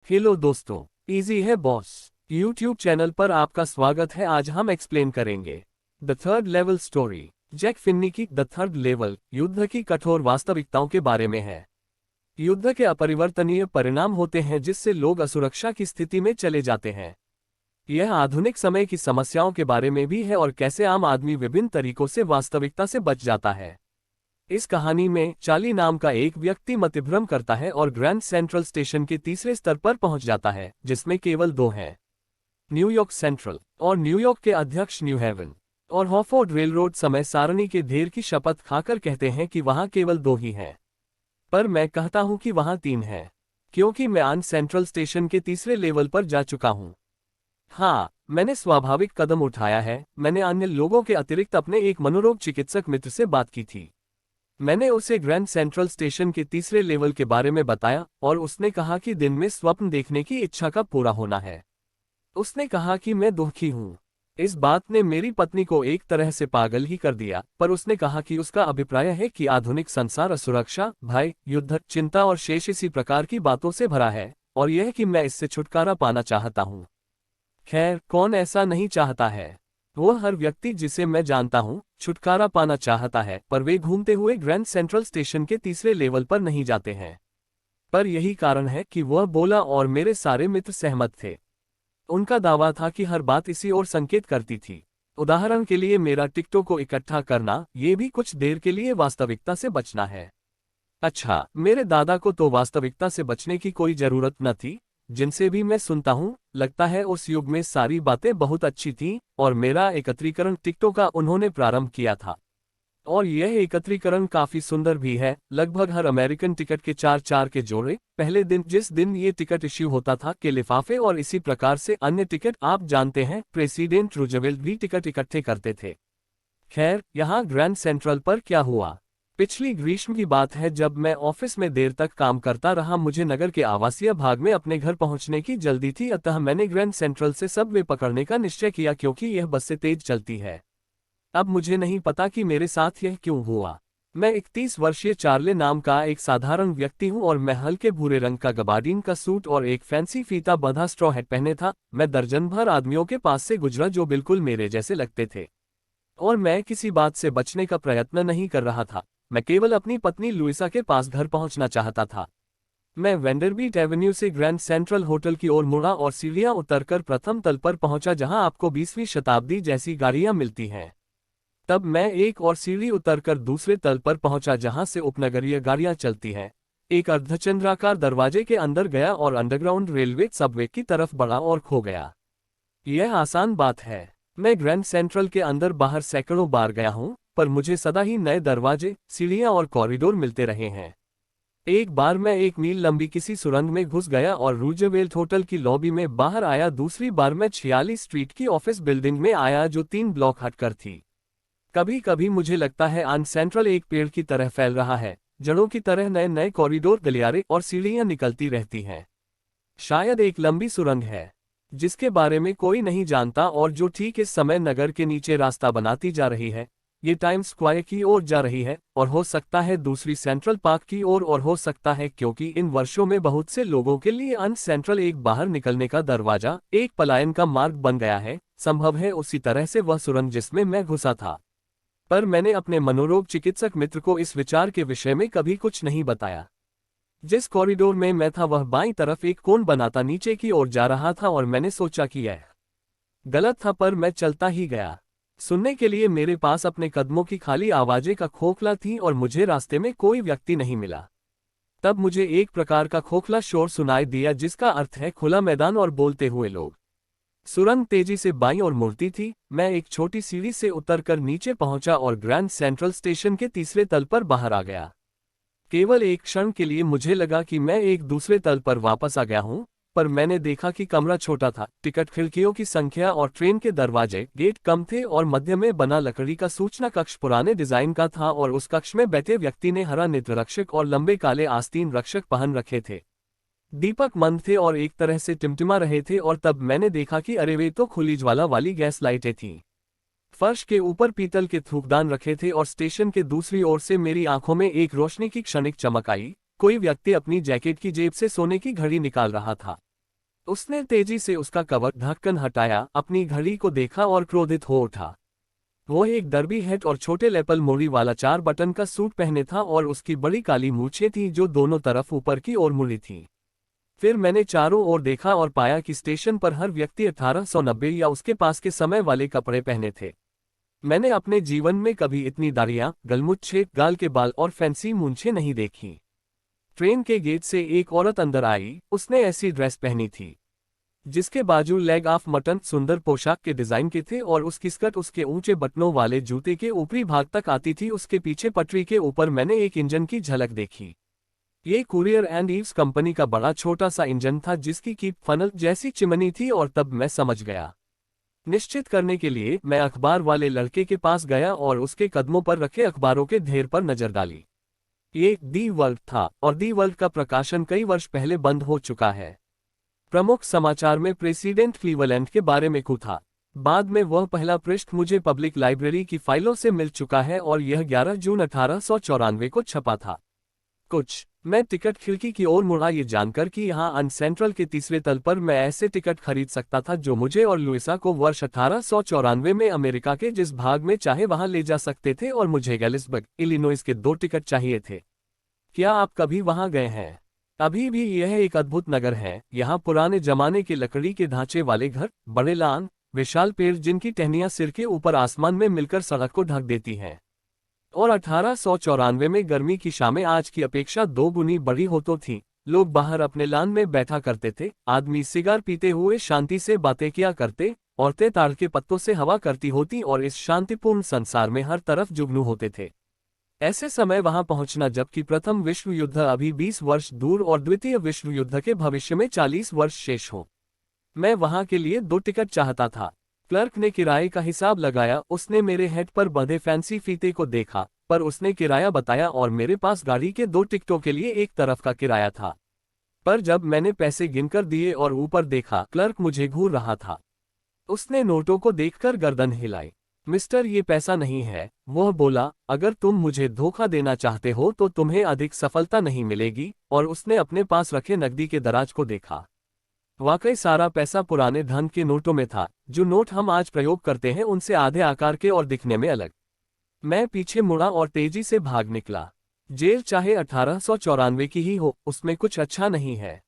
Hello दोस्तों, easy है boss YouTube channel पर आपका स्वागत है। आज हम एक्सप्लेन करेंगे the third level story. Jack Finney की द थर्ड लेवल युद्ध की कठोर वास्तविकताओं के बारे में है। युद्ध के अपरिवर्तनीय परिणाम होते हैं जिससे लोग असुरक्षा की स्थिति में चले जाते हैं। यह आधुनिक समय की समस्याओं के बारे में भी है और कैसे आम आदमी विभिन्न तरीकों से वास्तविकता से बच जाता है। इस कहानी में चार्ली नाम का एक व्यक्ति मतिभ्रम करता है और ग्रैंड सेंट्रल स्टेशन के तीसरे स्तर पर पहुंच जाता है, जिसमें केवल दो हैं, न्यूयॉर्क सेंट्रल और न्यूयॉर्क के अध्यक्ष न्यू हेवन और हॉफोर्ड रेलरोड समय सारणी के ढेर की शपथ खाकर कहते हैं कि वहां केवल दो ही हैं। पर मैं कहता हूं कि वहां तीन हैं, क्योंकि मैं आन सेंट्रल स्टेशन के तीसरे लेवल पर जा चुका हूं। हाँ, मैंने स्वाभाविक कदम उठाया है। मैंने अन्य लोगों के अतिरिक्त अपने एक मनोरोग चिकित्सक मित्र से बात की थी। मैंने उसे ग्रैंड सेंट्रल स्टेशन के तीसरे लेवल के बारे में बताया और उसने कहा कि दिन में स्वप्न देखने की इच्छा का पूरा होना है। उसने कहा कि मैं दुखी हूँ। इस बात ने मेरी पत्नी को एक तरह से पागल ही कर दिया, पर उसने कहा कि उसका अभिप्राय है कि आधुनिक संसार असुरक्षा, भय, युद्ध, चिंता और शेष इसी प्रकार की बातों से भरा है और यह कि मैं इससे छुटकारा पाना चाहता हूँ। खैर, कौन ऐसा नहीं चाहता है? वह हर व्यक्ति जिसे मैं जानता हूं छुटकारा पाना चाहता है, पर वे घूमते हुए ग्रैंड सेंट्रल स्टेशन के तीसरे लेवल पर नहीं जाते हैं। पर यही कारण है कि वह बोला और मेरे सारे मित्र सहमत थे। उनका दावा था कि हर बात इसी ओर संकेत करती थी। उदाहरण के लिए मेरा टिकटों को इकट्ठा करना, ये भी कुछ देर के लिए वास्तविकता से बचना है। अच्छा, मेरे दादा को तो वास्तविकता से बचने की कोई जरूरत न थी। जिनसे भी मैं सुनता हूँ, लगता है उस युग में सारी बातें बहुत अच्छी थीं और मेरा एकत्रीकरण टिकटों का उन्होंने प्रारंभ किया था। और यह एकत्रीकरण काफी सुंदर भी है। लगभग हर अमेरिकन टिकट के चार चार के जोड़े, पहले दिन जिस दिन ये टिकट इश्यू होता था के लिफाफे और इसी प्रकार से अन्य टिकट। आप जानते हैं, प्रेसिडेंट रूजवेल्ट भी टिकट इकट्ठे करते थे। खैर, यहाँ ग्रैंड सेंट्रल पर क्या हुआ? पिछली ग्रीष्म की बात है, जब मैं ऑफिस में देर तक काम करता रहा। मुझे नगर के आवासीय भाग में अपने घर पहुंचने की जल्दी थी, अतः मैंने ग्रैंड सेंट्रल से सबवे पकड़ने का निश्चय किया, क्योंकि यह बस से तेज चलती है। अब मुझे नहीं पता कि मेरे साथ यह क्यों हुआ। मैं 31 वर्षीय चार्ले नाम का एक साधारण व्यक्ति हूं और मैं हल्के भूरे रंग का गबार्डिन का सूट और एक फैंसी फीता बंधा स्ट्रॉ हैट पहने था। मैं दर्जन भर आदमियों के पास से गुजरा जो बिल्कुल मेरे जैसे लगते थे, और मैं किसी बात से बचने का प्रयत्न नहीं कर रहा था। मैं केवल अपनी पत्नी लुइसा के पास घर पहुंचना चाहता था। मैं वेंडरबीट एवेन्यू से ग्रैंड सेंट्रल होटल की ओर मुड़ा और सीढ़ियां उतरकर प्रथम तल पर पहुंचा, जहां आपको 20वीं शताब्दी जैसी गाड़ियां मिलती हैं। तब मैं एक और सीढ़ी उतरकर दूसरे तल पर पहुंचा, जहां से उपनगरीय गाड़ियां चलती हैं। एक अर्धचंद्राकार दरवाजे के अंदर गया और अंडरग्राउंड रेलवे सबवे की तरफ बढ़ा और खो गया। यह आसान बात है। मैं ग्रैंड सेंट्रल के अंदर बाहर सैकड़ों बार गया हूं, पर मुझे सदा ही नए दरवाजे, सीढ़ियां और कॉरिडोर मिलते रहे हैं। एक बार मैं 1 मील लंबी किसी सुरंग में घुस गया और रूजवेल्ट होटल की लॉबी में बाहर आया। दूसरी बार मैं 46 स्ट्रीट की ऑफिस बिल्डिंग में आया, जो 3 ब्लॉक हटकर थी। कभी कभी मुझे लगता है आन सेंट्रल एक पेड़ की तरह फैल रहा है। जड़ों की तरह नए नए कॉरिडोर, गलियारे और सीढ़ियां निकलती रहती हैं। शायद एक लंबी सुरंग है जिसके बारे में कोई नहीं जानता और जो ठीक इस समय नगर के नीचे रास्ता बनाती जा रही है। ये टाइम्स स्क्वायर की ओर जा रही है, और हो सकता है दूसरी सेंट्रल पार्क की ओर, और हो सकता है क्योंकि इन वर्षों में बहुत से लोगों के लिए अन सेंट्रल एक बाहर निकलने का दरवाजा, एक पलायन का मार्ग बन गया है। संभव है उसी तरह से वह सुरंग जिसमें मैं घुसा था। पर मैंने अपने मनोरोग चिकित्सक मित्र को इस विचार के विषय में कभी कुछ नहीं बताया। जिस कॉरिडोर में मैं था वह बाईं तरफ एक कोण बनाता नीचे की ओर जा रहा था, और मैंने सोचा कि यह गलत था, पर मैं चलता ही गया। सुनने के लिए मेरे पास अपने कदमों की खाली आवाजें का खोखला थी और मुझे रास्ते में कोई व्यक्ति नहीं मिला। तब मुझे एक प्रकार का खोखला शोर सुनाई दिया, जिसका अर्थ है खुला मैदान और बोलते हुए लोग। सुरंग तेजी से बाईं ओर मुड़ती थी। मैं एक छोटी सीढ़ी से उतरकर नीचे पहुंचा और ग्रैंड सेंट्रल स्टेशन के तीसरे तल पर बाहर आ गया। केवल एक क्षण के लिए मुझे लगा कि मैं एक दूसरे तल पर वापस आ गया हूं, पर मैंने देखा कि कमरा छोटा था। टिकट खिड़कियों की संख्या और ट्रेन के दरवाजे, गेट कम थे और मध्य में बना लकड़ी का सूचना कक्ष पुराने डिजाइन का था, और उस कक्ष में बैठे व्यक्ति ने हरा नेत्ररक्षक और लंबे काले आस्तीन रक्षक पहन रखे थे। दीपक मंद थे और एक तरह से टिमटिमा रहे थे, और तब मैंने देखा कि अरे वे तो खुली ज्वाला वाली गैस लाइटें थीं। फर्श के ऊपर पीतल के थूकदान रखे थे और स्टेशन के दूसरी ओर से मेरी आंखों में एक रोशनी की क्षणिक चमक आई। कोई व्यक्ति अपनी जैकेट की जेब से सोने की घड़ी निकाल रहा था। उसने तेजी से उसका कवर ढक्कन हटाया, अपनी घड़ी को देखा और क्रोधित हो उठा। वो एक डर्बी हैट और छोटे लेपल मोड़ी वाला 4 बटन का सूट पहने था और उसकी बड़ी काली मूछें थी जो दोनों तरफ ऊपर की ओर मुड़ी थी। फिर मैंने चारों ओर देखा और पाया कि स्टेशन पर हर व्यक्ति 1890 या उसके पास के समय वाले कपड़े पहने थे। मैंने अपने जीवन में कभी इतनी दाढ़ियां, गलमुच्छे, गाल के बाल और फैंसी मूंछें नहीं देखी। ट्रेन के गेट से एक औरत अंदर आई, उसने ऐसी ड्रेस पहनी थी जिसके बाजू लेग ऑफ मटन सुंदर पोशाक के डिजाइन के थे और उसकी स्कर्ट उसके ऊंचे बटनों वाले जूते के ऊपरी भाग तक आती थी। उसके पीछे पटरी के ऊपर मैंने एक इंजन की झलक देखी। ये कुरियर एंड ईव्स कंपनी का बड़ा छोटा सा इंजन था जिसकी कीप फनल जैसी चिमनी थी और तब मैं समझ गया। निश्चित करने के लिए मैं अखबार वाले लड़के के पास गया और उसके कदमों पर रखे अखबारों के ढेर पर नजर डाली। ये दी वर्ल्ड था और दी वर्ल्ड का प्रकाशन कई वर्ष पहले बंद हो चुका है। प्रमुख समाचार में प्रेसिडेंट क्लीवलैंड के बारे में कुछ था। बाद में वह पहला पृष्ठ मुझे पब्लिक लाइब्रेरी की फाइलों से मिल चुका है और यह 11 जून 1894 को छपा था। कुछ मैं टिकट खिड़की की ओर मुड़ा ये जानकर कि यहाँ अन सेंट्रल के तीसरे तल पर मैं ऐसे टिकट खरीद सकता था जो मुझे और लुइसा को वर्ष 1894 में अमेरिका के जिस भाग में चाहे वहां ले जा सकते थे, और मुझे गैलिसबर्ग, इलिनॉइस के 2 टिकट चाहिए थे। क्या आप कभी वहां गए हैं? अभी भी यह एक अद्भुत नगर है। यहाँ पुराने जमाने के लकड़ी के ढांचे वाले घर, बड़े लान, विशाल पेड़ जिनकी टहनियां सिर के ऊपर आसमान में मिलकर सड़क को ढक देती हैं। और 1894 में गर्मी की शामें आज की अपेक्षा 2 गुनी बड़ी होती थीं। लोग बाहर अपने लान में बैठा करते थे, आदमी सिगार पीते हुए शांति से बातें किया करते, औरतें ताड़ के पत्तों से हवा करती होती और इस शांतिपूर्ण संसार में हर तरफ जुगनू होते थे। ऐसे समय वहां पहुंचना जबकि प्रथम विश्व युद्ध अभी 20 वर्ष दूर और द्वितीय विश्व युद्ध के भविष्य में 40 वर्ष शेष हो। मैं वहां के लिए 2 टिकट चाहता था। क्लर्क ने किराए का हिसाब लगाया। उसने मेरे हेड पर बंधे फैंसी फीते को देखा, पर उसने किराया बताया और मेरे पास गाड़ी के 2 टिकटों के लिए एक तरफ का किराया था। पर जब मैंने पैसे गिनकर दिए और ऊपर देखा, क्लर्क मुझे घूर रहा था। उसने नोटों को देखकर गर्दन हिलाई। मिस्टर, ये पैसा नहीं है, वह बोला। अगर तुम मुझे धोखा देना चाहते हो तो तुम्हें अधिक सफलता नहीं मिलेगी। और उसने अपने पास रखे नकदी के दराज को देखा। वाकई सारा पैसा पुराने धन के नोटों में था। जो नोट हम आज प्रयोग करते हैं उनसे आधे आकार के और दिखने में अलग। मैं पीछे मुड़ा और तेजी से भाग निकला। जेल चाहे 1894 की ही हो, उसमें कुछ अच्छा नहीं है।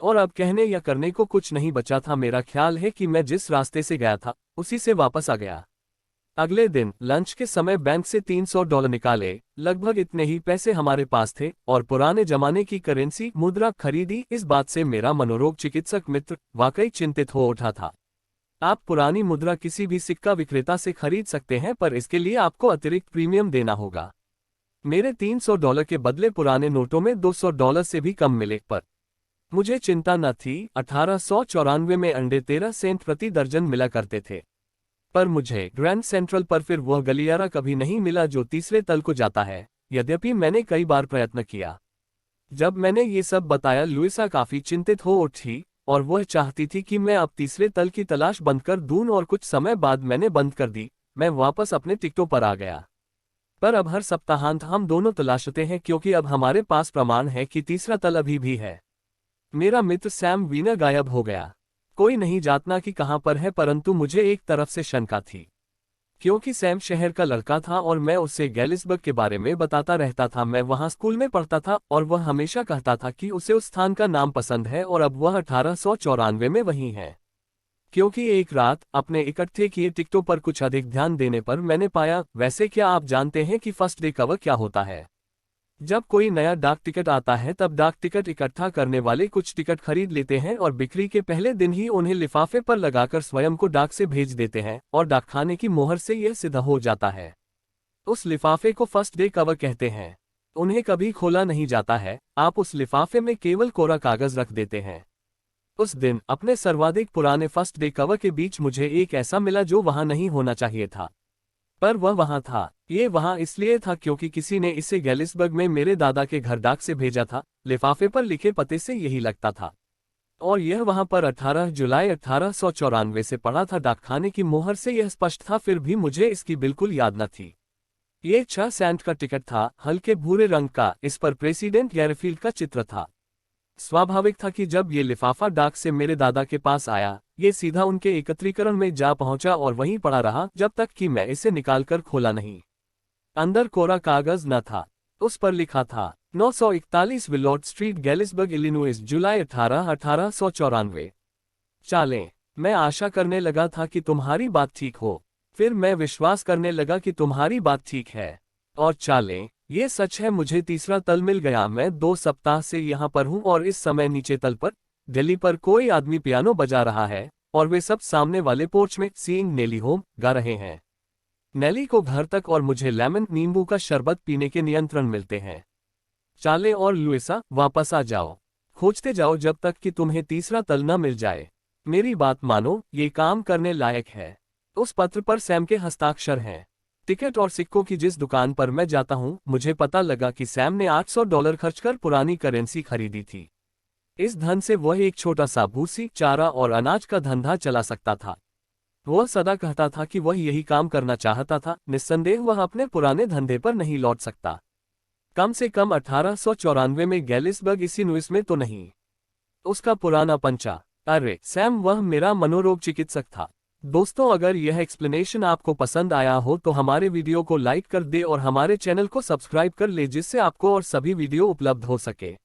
और अब कहने या करने को कुछ नहीं बचा था। मेरा ख्याल है कि मैं जिस रास्ते से गया था उसी से वापस आ गया। अगले दिन लंच के समय बैंक से $300 निकाले। लगभग इतने ही पैसे हमारे पास थे और पुराने जमाने की करेंसी मुद्रा खरीदी। इस बात से मेरा मनोरोग चिकित्सक मित्र वाकई चिंतित हो उठा था। आप पुरानी मुद्रा किसी भी सिक्का विक्रेता से खरीद सकते हैं, पर इसके लिए आपको अतिरिक्त प्रीमियम देना होगा। मेरे $300 के बदले पुराने नोटों में $200 से भी कम मिले, पर मुझे चिंता न थी। 1894 में अंडे 13 सेंट प्रति दर्जन मिला करते थे। पर मुझे ग्रैंड सेंट्रल पर फिर वह गलियारा कभी नहीं मिला जो तीसरे तल को जाता है, यद्यपि मैंने कई बार प्रयत्न किया। जब मैंने ये सब बताया, लुइसा काफी चिंतित हो उठी और वह चाहती थी कि मैं अब तीसरे तल की तलाश बंद कर दूं, और कुछ समय बाद मैंने बंद कर दी। मैं वापस अपने टिकटों पर आ गया। पर अब हर सप्ताहांत हम दोनों तलाशते हैं, क्योंकि अब हमारे पास प्रमाण है कि तीसरा तल अभी भी है। मेरा मित्र सैम वीनर गायब हो गया। कोई नहीं जानता कि कहां पर है, परंतु मुझे एक तरफ से शंका थी, क्योंकि सैम शहर का लड़का था और मैं उससे गैलिसबर्ग के बारे में बताता रहता था। मैं वहां स्कूल में पढ़ता था और वह हमेशा कहता था कि उसे उस स्थान का नाम पसंद है, और अब वह 1894 में वहीं है। क्योंकि एक रात अपने इकट्ठे किए टिकटों पर कुछ अधिक ध्यान देने पर मैंने पाया। वैसे क्या आप जानते हैं कि फर्स्ट डे कवर क्या होता है? जब कोई नया डाक टिकट आता है तब डाक टिकट इकट्ठा करने वाले कुछ टिकट खरीद लेते हैं और बिक्री के पहले दिन ही उन्हें लिफाफे पर लगाकर स्वयं को डाक से भेज देते हैं, और डाकखाने की मोहर से यह सिद्ध हो जाता है। उस लिफाफे को फर्स्ट डे कवर कहते हैं। उन्हें कभी खोला नहीं जाता है। आप उस लिफाफे में केवल कोरा कागज रख देते हैं। उस दिन अपने सर्वाधिक पुराने फर्स्ट डे कवर के बीच मुझे एक ऐसा मिला जो वहां नहीं होना चाहिए था, पर वह वहां था। ये वहां इसलिए था क्योंकि किसी ने इसे गैलिसबर्ग में मेरे दादा के घर डाक से भेजा था। लिफाफे पर लिखे पते से यही लगता था, और यह वहां पर 18 जुलाई 1894 से पड़ा था। डाकखाने की मोहर से यह स्पष्ट था, फिर भी मुझे इसकी बिल्कुल याद न थी। ये 6 सेंट का टिकट था, हल्के भूरे रंग का। इस पर प्रेसिडेंट गैरफील्ड का चित्र था। स्वाभाविक था कि जब ये लिफाफा डाक से मेरे दादा के पास आया, ये सीधा उनके एकत्रीकरण में जा पहुंचा और वहीं पड़ा रहा जब तक कि मैं इसे निकालकर खोला नहीं। अंदर कोरा कागज न था। उस पर लिखा था 941 विलोड स्ट्रीट, गैलिसबर्ग, इलिनॉइस, जुलाई 18, 1894। चालें। मैं आशा करने लगा था कि तुम्हारी बात ठीक हो। फिर मैं विश्वास करने लगा कि तुम्हारी बात ठीक है। और चालें, ये सच है, मुझे तीसरा तल मिल गया। मैं 2 सप्ताह से यहाँ पर हूँ और इस समय नीचे तल पर दिल्ली पर कोई आदमी पियानो बजा रहा है और वे सब सामने वाले पोर्च में सीइंग नेली होम गा रहे हैं। नेली को घर तक और मुझे लेमन नींबू का शरबत पीने के नियंत्रण मिलते हैं। चाले और लुइसा, वापस आ जाओ। खोजते जाओ जब तक कि तुम्हें तीसरा तल न मिल जाए। मेरी बात मानो, ये काम करने लायक है। उस पत्र पर सैम के हस्ताक्षर हैं। टिकट और सिक्कों की जिस दुकान पर मैं जाता हूं, मुझे पता लगा कि सैम ने $800 खर्चकर पुरानी करेंसी खरीदी थी। इस धन से वह एक छोटा सा भूसी, चारा और अनाज का धंधा चला सकता था। वह सदा कहता था कि वह यही काम करना चाहता था। निस्संदेह वह अपने पुराने धंधे पर नहीं लौट सकता। कम से कम 1894 में गैलिसबर्ग, इलिनॉइस में तो नहीं। उसका पुराना पंचा। अरे सैम, वह मेरा मनोरोग चिकित्सक था। दोस्तों, अगर यह एक्सप्लेनेशन आपको पसंद आया हो तो हमारे वीडियो को लाइक कर दे और हमारे चैनल को सब्सक्राइब कर ले, जिससे आपको और सभी वीडियो उपलब्ध हो सके।